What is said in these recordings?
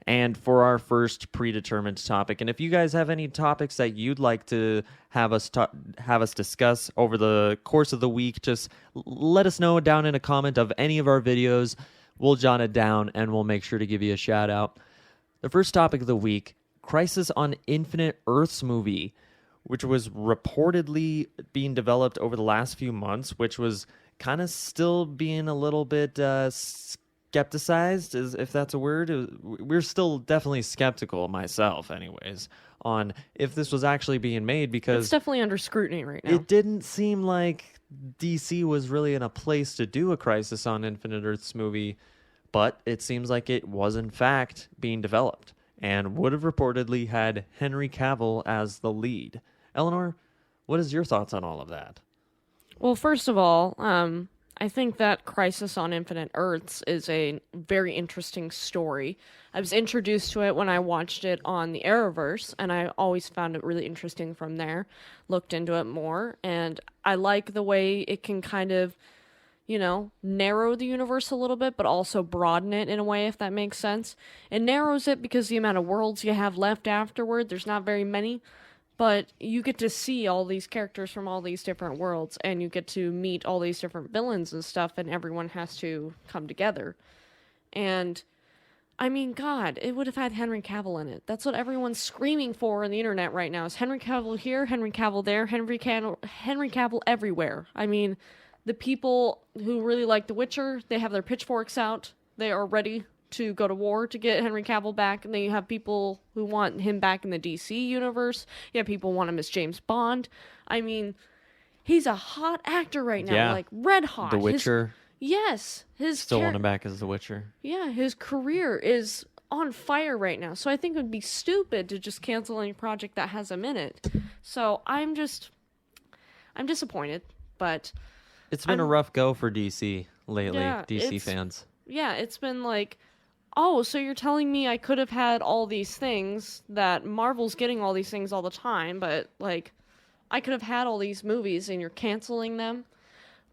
And for our first predetermined topic, and if you guys have any topics that you'd like to have us discuss over the course of the week, just let us know down in a comment of any of our videos. We'll jot it down and we'll make sure to give you a shout out. The first topic of the week, Crisis on Infinite Earths movie, which was reportedly being developed over the last few months, which was kind of still being a little bit skepticized, if that's a word. We're still definitely skeptical, myself anyways, on if this was actually being made, because It's definitely under scrutiny right now. it didn't seem like DC was really in a place to do a Crisis on Infinite Earths movie, but it seems like it was in fact being developed and would have reportedly had Henry Cavill as the lead. Eleanor, what is your thoughts on all of that? Well, first of all, I think that Crisis on Infinite Earths is a very interesting story. I was introduced to it when I watched it on the Arrowverse, and I always found it really interesting from there. Looked into it more, and I like the way it can kind of, narrow the universe a little bit, but also broaden it in a way, if that makes sense. It narrows it because the amount of worlds you have left afterward, there's not very many. But you get to see all these characters from all these different worlds, and you get to meet all these different villains and stuff, and everyone has to come together. And, I mean, God, it would have had Henry Cavill in it. That's what everyone's screaming for on the internet right now, is Henry Cavill here, Henry Cavill there, Henry Cavill everywhere. I mean, the people who really like The Witcher, they have their pitchforks out. They are ready to go to war to get Henry Cavill back, and then you have people who want him back in the DC universe. You have people who want him as James Bond. I mean, he's a hot actor right now, like red hot. The Witcher. His Still want him back as The Witcher. Yeah, his career is on fire right now. So I think it would be stupid to just cancel any project that has him in it. So I'm disappointed, but it's been a rough go for DC lately, DC fans. Yeah, it's been like, oh, so you're telling me I could have had all these things, that Marvel's getting all these things all the time, but, like, I could have had all these movies and you're canceling them?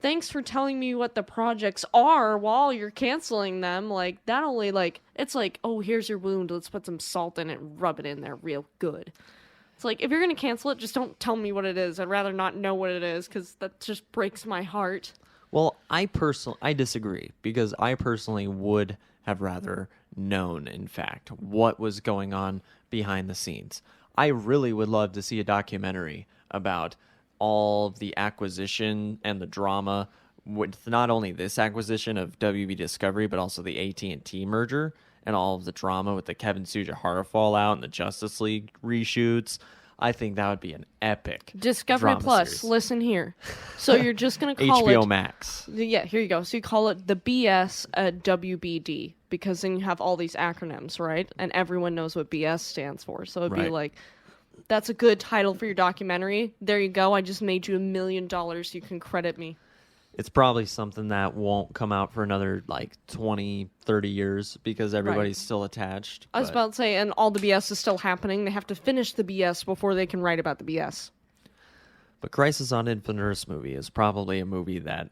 Thanks for telling me what the projects are while you're canceling them. Like, that only, like, it's like, oh, here's your wound, let's put some salt in it and rub it in there real good. It's like, if you're gonna cancel it, just don't tell me what it is. I'd rather not know what it is, because that just breaks my heart. Well, I disagree, because I personally would have rather known, in fact, what was going on behind the scenes. I really would love to see a documentary about all of the acquisition and the drama with not only this acquisition of WB Discovery, but also the AT&T merger and all of the drama with the Kevin Sujihara fallout and the Justice League reshoots. I think that would be an epic Discovery Plus, series. Listen here. So you're just going to call HBO it... Max. Yeah, here you go. So you call it the BS at WBD, because then you have all these acronyms, right? And everyone knows what BS stands for. So it'd be like, that's a good title for your documentary. There you go. I just made you $1 million. You can credit me. It's probably something that won't come out for another, 20, 30 years, because everybody's still attached. I was about to say, and all the BS is still happening. They have to finish the BS before they can write about the BS. But Crisis on Infinite Earths movie is probably a movie that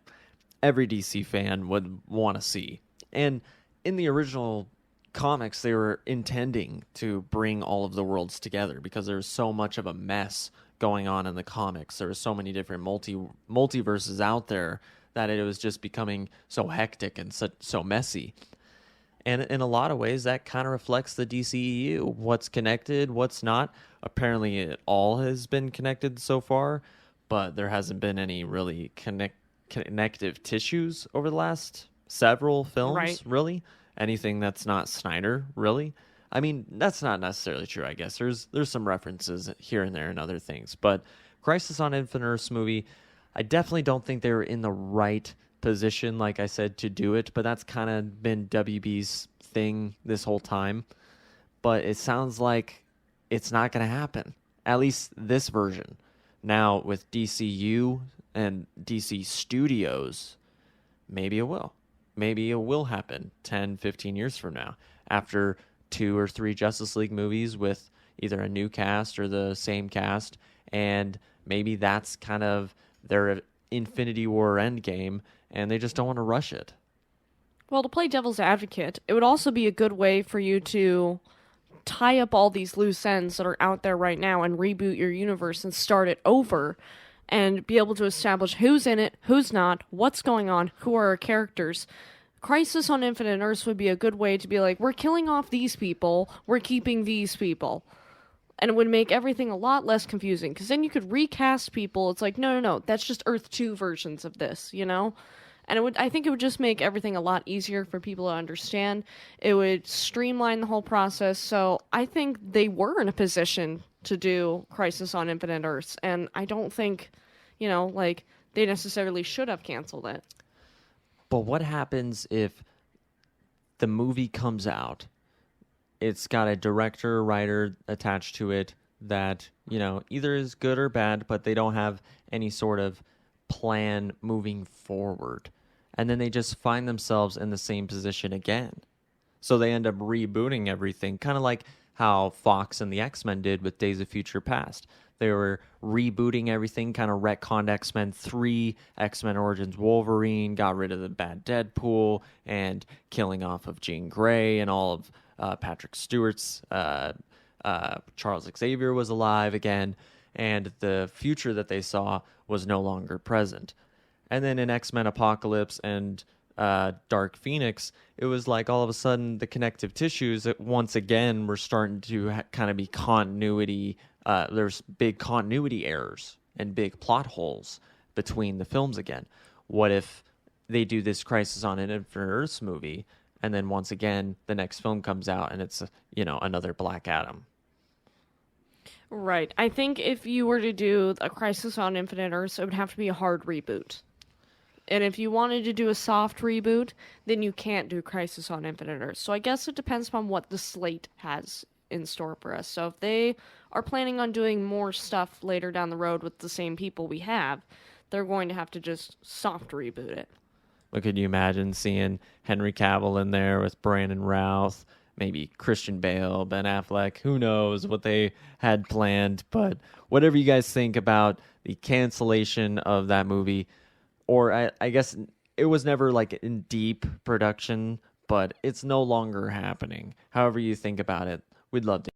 every DC fan would want to see. And in the original comics, they were intending to bring all of the worlds together, because there's so much of a mess going on in the comics. There were so many different multiverses out there that it was just becoming so hectic and so messy. And in a lot of ways, that kind of reflects the DCEU. What's connected, what's not. Apparently, it all has been connected so far, but there hasn't been any really connective tissues over the last several films, really. Anything that's not Snyder, really. I mean, that's not necessarily true, I guess. There's some references here and there and other things. But Crisis on Infinite Earths movie, I definitely don't think they were in the right position, like I said, to do it. But that's kind of been WB's thing this whole time. But it sounds like it's not going to happen. At least this version. Now, with DCU and DC Studios, maybe it will. Maybe it will happen 10, 15 years from now, after 2 or 3 Justice League movies with either a new cast or the same cast, and maybe that's kind of their Infinity War Endgame, and they just don't want to rush it. Well, to play devil's advocate, it would also be a good way for you to tie up all these loose ends that are out there right now and reboot your universe and start it over and be able to establish who's in it, who's not, what's going on, who are our characters. Crisis on Infinite Earths would be a good way to be like, we're killing off these people, we're keeping these people. And it would make everything a lot less confusing because then you could recast people. It's like, no, no, no, that's just Earth 2 versions of this, you know? And I think it would just make everything a lot easier for people to understand. It would streamline the whole process. So I think they were in a position to do Crisis on Infinite Earths, and I don't think, like they necessarily should have canceled it. But what happens if the movie comes out? It's got a director, writer attached to it that, either is good or bad, but they don't have any sort of plan moving forward. And then they just find themselves in the same position again. So they end up rebooting everything, kind of like how Fox and the X-Men did with Days of Future Past. They were rebooting everything, kind of retconned X-Men 3, X-Men Origins Wolverine, got rid of the bad Deadpool, and killing off of Jean Grey and all of Patrick Stewart's Charles Xavier was alive again, and the future that they saw was no longer present. And then in X-Men Apocalypse and Dark Phoenix, it was like all of a sudden the connective tissues that once again were starting to kind of be continuity. There's big continuity errors and big plot holes between the films again. What if they do this Crisis on Infinite Earths movie, and then once again the next film comes out and it's another Black Adam? Right. I think if you were to do a Crisis on Infinite Earths, it would have to be a hard reboot. And if you wanted to do a soft reboot, then you can't do Crisis on Infinite Earths. So I guess it depends upon what the slate has in store for us. So if they are planning on doing more stuff later down the road with the same people we have, they're going to have to just soft reboot it. But could you imagine seeing Henry Cavill in there with Brandon Routh, maybe Christian Bale, Ben Affleck? Who knows what they had planned? But whatever you guys think about the cancellation of that movie, or I guess it was never like in deep production, but it's no longer happening. However you think about it, we'd love to